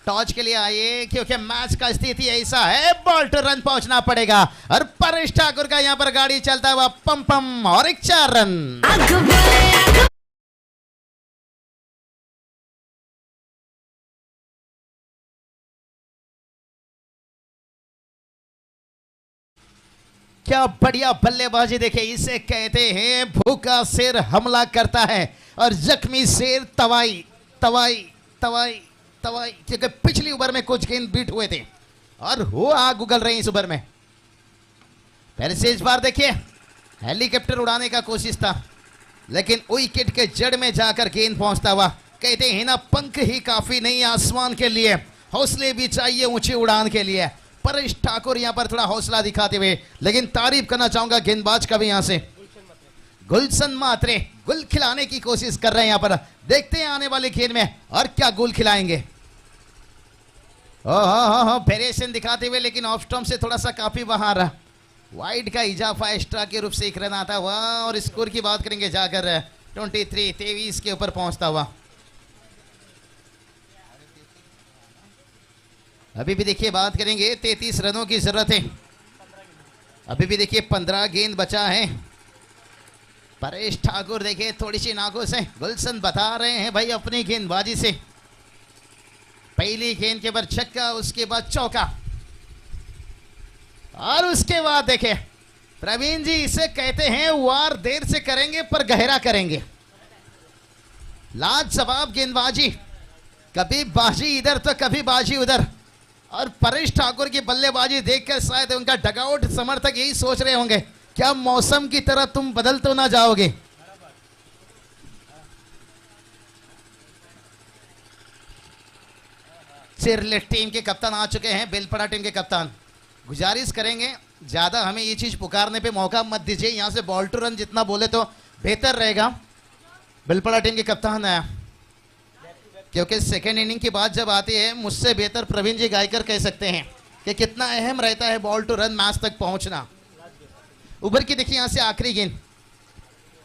टॉस के लिए आइए, क्योंकि मैच का स्थिति ऐसा है बॉल टू रन पहुंचना पड़ेगा। और परेश ठाकुर का यहाँ पर गाड़ी चलता हुआ पम पम और एक 4 रन। क्या बढ़िया बल्लेबाजी देखे, इसे कहते हैं भूखा शेर हमला करता है और जख्मी शेर तवाई तवाई तवाई तवाई। क्योंकि पिछली ओवर में कुछ गेंद बीट हुए थे और वो आग उगल रही इस ओवर में। फिर से इस बार देखिए हेलीकॉप्टर उड़ाने का कोशिश था, लेकिन विकेट के जड़ में जाकर गेंद पहुंचता हुआ। कहते हैं ना पंख ही काफी नहीं आसमान के लिए, हौसले भी चाहिए ऊंची उड़ान के लिए। परेश ठाकुर यहां पर थोड़ा हौसला दिखाते हुए, लेकिन तारीफ करना चाहूंगा गेंदबाज का भी यहां से गुलशन मात्रे गुल खिलाने की कोशिश कर रहे हैं। यहां पर देखते हैं आने वाले गेंद में और क्या गुल खिलाएंगे। वेरिएशन दिखाते हुए, लेकिन ऑफ स्टंप से थोड़ा सा काफी बाहर वाइड का इजाफा एक्स्ट्रा के रूप से एक रन आता हुआ। और स्कोर की बात करेंगे जाकर 23 के ऊपर पहुंचता हुआ। अभी भी देखिए बात करेंगे 33 रनों की जरूरत है। अभी भी देखिए 15 गेंद बचा है। परेश ठाकुर देखिए थोड़ी सी नाखुश है। गुलशन बता रहे हैं भाई अपनी गेंदबाजी से, पहली गेंद के बाद छक्का, उसके बाद चौका, और उसके बाद देखे प्रवीण जी इसे कहते हैं वार देर से करेंगे पर गहरा करेंगे। लाजवाब गेंदबाजी, कभी बाजी इधर तो कभी बाजी उधर। और परेश ठाकुर की बल्लेबाजी देखकर शायद उनका डगआउट समर्थक यही सोच रहे होंगे, क्या मौसम की तरह तुम बदल तो ना जाओगे। चिरले टीम के कप्तान आ चुके हैं, बेलपड़ा टीम के कप्तान। गुजारिश करेंगे ज्यादा हमें ये चीज पुकारने पे मौका मत दीजिए, यहां से बॉल टू रन जितना बोले तो बेहतर रहेगा। बेलपड़ा टीम के कप्तान है, क्योंकि सेकेंड इनिंग की बात जब आती है, मुझसे बेहतर प्रवीण जी गायकर कह सकते हैं कि कितना अहम रहता है बॉल टू रन मैच तक पहुंचना। उभर की देखिए यहां से आखिरी गेंद,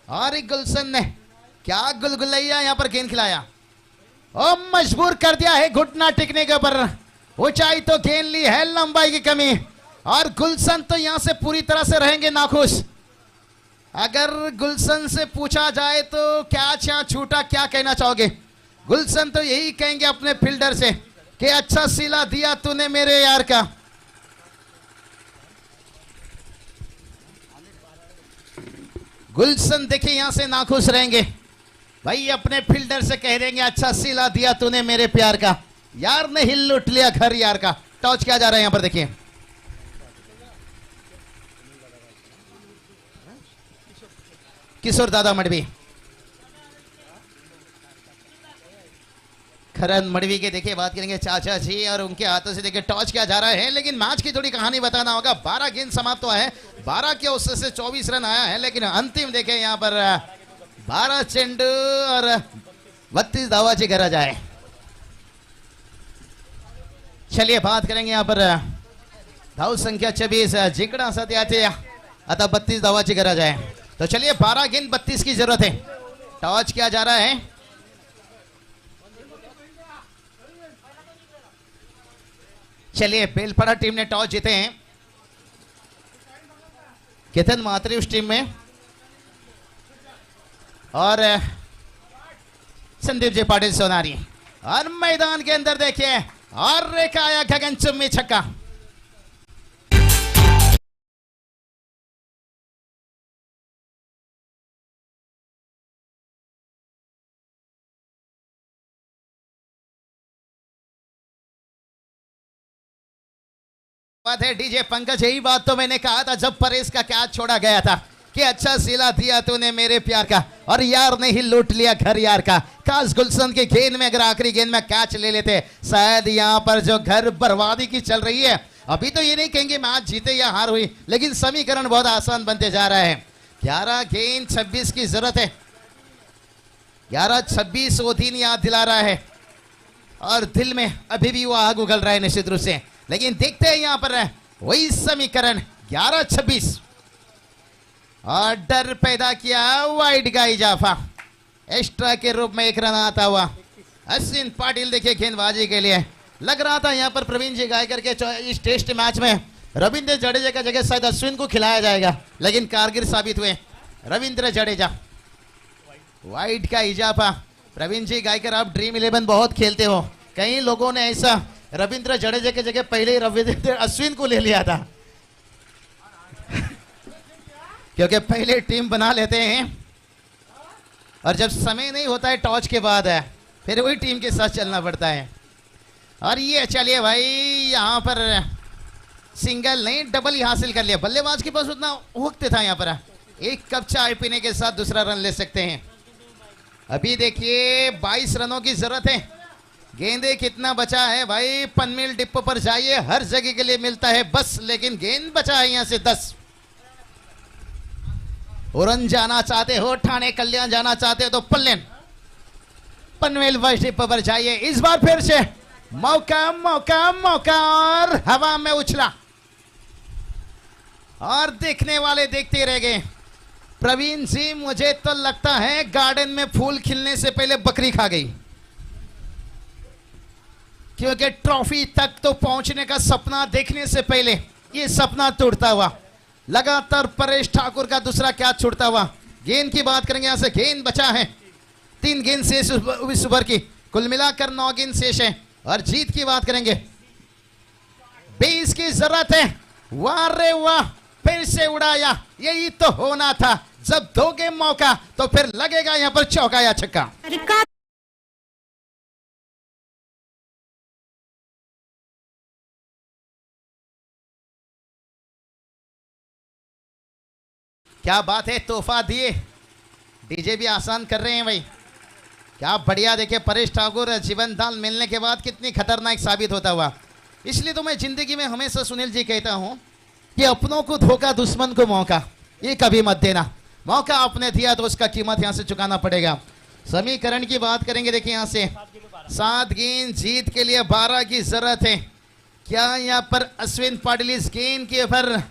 और एक गुलशन ने क्या गुलगुलैया यहां पर गेंद खिलाया और मजबूर कर दिया है घुटना टिकने के ऊपर। ऊंचाई तो गेंद ली है, लंबाई की कमी। और गुलशन तो यहां से पूरी तरह से रहेंगे नाखुश। अगर गुलशन से पूछा जाए तो कैच यहां छूटा, क्या कहना चाहोगे? गुलशन तो यही कहेंगे अपने फील्डर से कि अच्छा सिला दिया तूने मेरे यार का। गुलशन देखिए यहां से नाखुश रहेंगे भाई, अपने फील्डर से कह देंगे अच्छा सिला दिया तूने मेरे प्यार का, यार ने हिल लुट लिया घर यार का। टॉच किया जा रहा है यहां पर, देखिए किशोर दादा मडवी, खरन मडवी के देखिए बात करेंगे चाचा जी, और उनके हाथों से देखिए टॉच किया जा रहा है। लेकिन मैच की थोड़ी कहानी बताना होगा। 12 गेंद समाप्त हुआ है, 12 के औसत से 24 रन आया है, लेकिन अंतिम देखें यहां पर 12 चेंडू और 32 धावाची गरज आहे। चलिए बात करेंगे यहां पर धाव संख्या 26 जिंकड़ा सध्या थे, आता 32 धावाची गरज आहे। तो चलिए 12 गेंद 32 की जरूरत है। टॉच किया जा रहा है, चलिए बेलपड़ा टीम ने टॉस जीते हैं, केतन मात्री उस टीम में, और संदीप जी पाटिल सोनारी। और मैदान के अंदर देखिए और रेखा आया गगन चुम्मी छक्का। बात है डीजे पंकज, यही बात तो मैंने कहा था जब परेश का कैच छोड़ा गया था कि अच्छा सिला दिया तूने मेरे प्यार का, और यार ने ही लूट लिया घर यार का। काश गुलशन के गेंद में अगर आखिरी गेंद में कैच ले लेते, शायद यहां पर जो घर बर्बादी की चल रही है, अभी तो ये नहीं कहेंगे मैच जीते या हार हुई, लेकिन समीकरण बहुत आसान बनते जा रहा है। 11 गेंद 26 की जरूरत है, 11-26 वो दिन याद दिला रहा है, और दिल में अभी भी वो आग उगल रहा है निश्चित रूप से। लेकिन देखते हैं यहां पर वही समीकरण 11-26, और डर पैदा किया वाइड का इजाफा, एक्स्ट्रा के रूप में एक रन आता हुआ अश्विन पाटिल देखिए गेंदबाजी के लिए। लग रहा था यहां पर प्रवीण जी गायकर के इस टेस्ट मैच में रविंद्र जडेजा का जगह शायद अश्विन को खिलाया जाएगा, लेकिन कारगर साबित हुए रविंद्र जडेजा। वाइड का इजाफा। प्रवीण जी गायकर, आप ड्रीम 11 बहुत खेलते हो, कई लोगों ने ऐसा रविंद्र जडेजा के जगह पहले ही रविंद्र अश्विन को ले लिया था क्योंकि पहले टीम बना लेते हैं, और जब समय नहीं होता है टॉच के बाद है, फिर वही टीम के साथ चलना पड़ता है। और ये चलिए भाई यहां पर सिंगल नहीं डबल ही हासिल कर लिया। बल्लेबाज के पास उतना वक्त था, यहां पर एक कप चाय पीने के साथ दूसरा रन ले सकते हैं। अभी देखिए 22 रनों की जरूरत है। गेंदे कितना बचा है भाई, पनमिल डिपो पर जाइए, हर जगह के लिए मिलता है बस, लेकिन गेंद बचा है यहां से 10। उरन जाना चाहते हो, ठाणे कल्याण जाना चाहते हो तो पल्लेन पनवेल बस डिपो पर जाइए। इस बार फिर से मौका मौका मौका, और हवा में उछला, और देखने वाले देखते रह गए। प्रवीण जी, मुझे तो लगता है गार्डन में फूल खिलने से पहले बकरी खा गई, क्योंकि ट्रॉफी तक तो पहुंचने का सपना देखने से पहले ये सपना टूटता हुआ, लगातार परेश ठाकुर का दूसरा कैच छूटता हुआ। गेंद की बात करेंगे, यहां से गेंद बचा है, 3 गेंद शेष इस ओवर की, कुल मिलाकर 9 गेंद शेष है। और जीत की बात करेंगे, 20 की जरूरत है। वाह रे वाह, फिर से उड़ाया, यही तो होना था, जब दोगे मौका तो फिर लगेगा यहां पर चौका या छक्का। क्या बात है, तोहफा दिए, डीजे भी आसान कर रहे हैं भाई, क्या बढ़िया। देखिए परेश ठाकुर जीवन दान मिलने के बाद कितनी खतरनाक साबित होता हुआ। इसलिए तो मैं जिंदगी में हमेशा सुनील जी कहता हूं कि अपनों को धोखा, दुश्मन को मौका, ये कभी मत देना। मौका आपने दिया तो उसका कीमत यहां से चुकाना पड़ेगा। समीकरण की बात करेंगे, देखिए यहां से 7 गेंद जीत के लिए 12 की जरूरत है। क्या यहां पर अश्विन पाटिल इस गेंद के ऊपर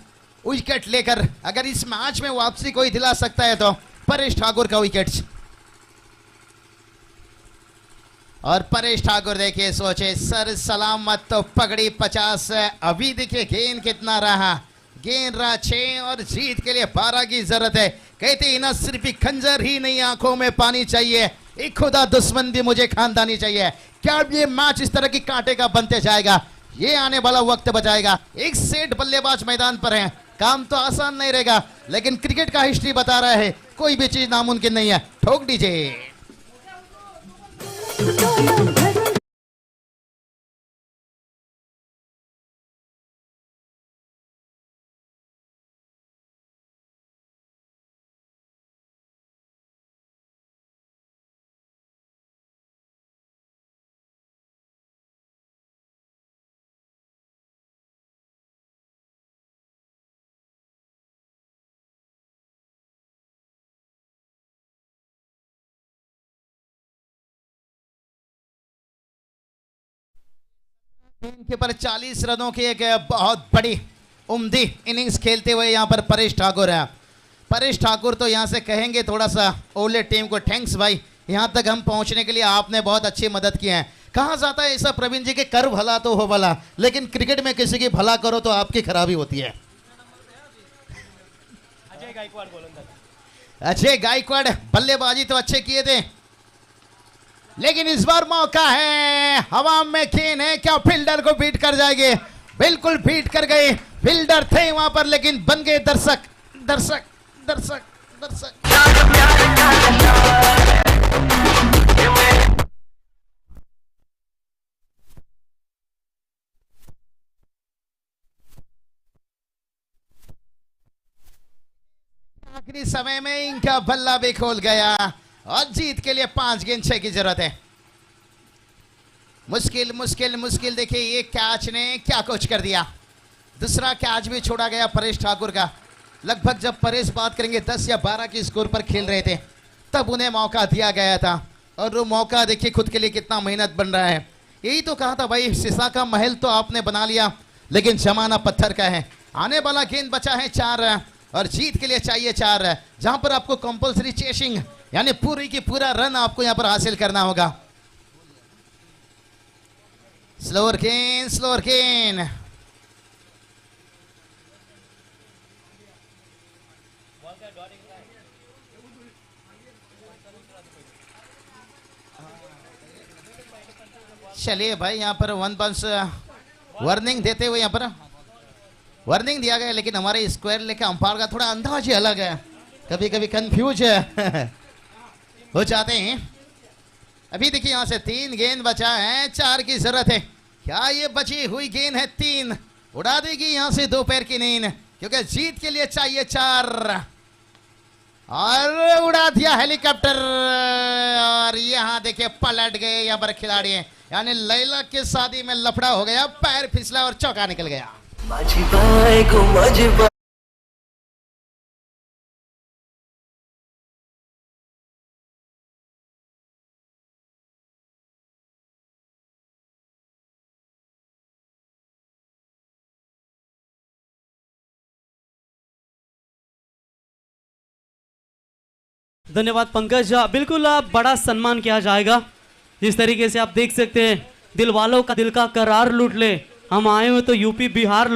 विकेट लेकर अगर इस मैच में वापसी कोई दिला सकता है तो परेश ठाकुर का विकेट। और परेश ठाकुर देखिए सोचे सर सलामत तो पगड़ी 50 है। अभी देखिए गेंद कितना रहा, गेंद रहा 6 और जीत के लिए 12 की जरूरत है। कहते हैं ना सिर्फ खंजर ही नहीं आंखों में पानी चाहिए, एक खुदा दुश्मन भी मुझे खानदानी चाहिए। क्या ये मैच इस तरह की कांटे का बनते जाएगा, ये आने वाला वक्त बचाएगा। एक सेट बल्लेबाज मैदान पर हैं, काम तो आसान नहीं रहेगा, लेकिन क्रिकेट का हिस्ट्री बता रहा है कोई भी चीज नामुमकिन नहीं है। ठोक दीजिए। के पर 40 रनों की एक बहुत बड़ी उम्दी इनिंग्स खेलते हुए यहाँ पर परेश ठाकुर है। परेश ठाकुर तो यहाँ से कहेंगे थोड़ा सा ओले टीम को थैंक्स भाई, यहाँ तक हम पहुँचने के लिए आपने बहुत अच्छी मदद की है। कहा जाता है ऐसा प्रवीण जी के कर भला तो हो भला, लेकिन क्रिकेट में किसी की भला करो तो आपकी खराबी होती है। अजय गायकवाड़ बल्लेबाजी तो अच्छे किए थे, लेकिन इस बार मौका है, हवा में खेन है, क्या फील्डर को बीट कर जाएंगे? बिल्कुल बीट कर गए, फील्डर थे वहां पर लेकिन बन गए दर्शक दर्शक दर्शक दर्शक। आखिरी समय में इनका बल्ला भी खोल गया और जीत के लिए 5 गेंद 6 की जरूरत है। मुश्किल मुश्किल मुश्किल। देखिए ये कैच ने क्या कुछ कर दिया। दूसरा कैच भी छोड़ा गया परेश ठाकुर का। लगभग जब परेश बात करेंगे 10 या 12 की स्कोर पर खेल रहे थे, तब उन्हें मौका दिया गया था, और वो मौका देखिए खुद के लिए कितना मेहनत बन रहा है। यही तो कहा था भाई, शीशा का महल तो आपने बना लिया, लेकिन जमाना पत्थर का है। आने वाला गेंद बचा है 4 और जीत के लिए चाहिए 4, जहां पर आपको कंपल्सरी चेसिंग यानी पूरी की पूरा रन आपको यहां पर हासिल करना होगा। स्लोअर गेंद, स्लोअर गेंद। चलिए भाई, यहां पर 1 पंच वार्निंग देते हुए यहां पर वार्निंग दिया गया, लेकिन हमारे स्क्वायर लेके अंपायर का थोड़ा अंदाज ही अलग है, कभी कभी कंफ्यूज हो जाते हैं। अभी देखिए यहां से 3 गेंद बचा है, 4 की जरूरत है। क्या ये बची हुई गेंद है 3 उड़ा देगी यहां से दोपहर की नींद, क्योंकि जीत के लिए चाहिए 4 और उड़ा दिया हेलीकॉप्टर। और यहां देखिए पलट गए यहां पर खिलाड़ी, यानी लैला के शादी में लफड़ा हो गया, पैर फिसला और चौका निकल गया। धन्यवाद पंकज। बिल्कुल बड़ा सम्मान किया जाएगा। जिस तरीके से आप देख सकते हैं, दिल वालों का दिल का करार लूट ले, हम आए हुए तो यूपी बिहार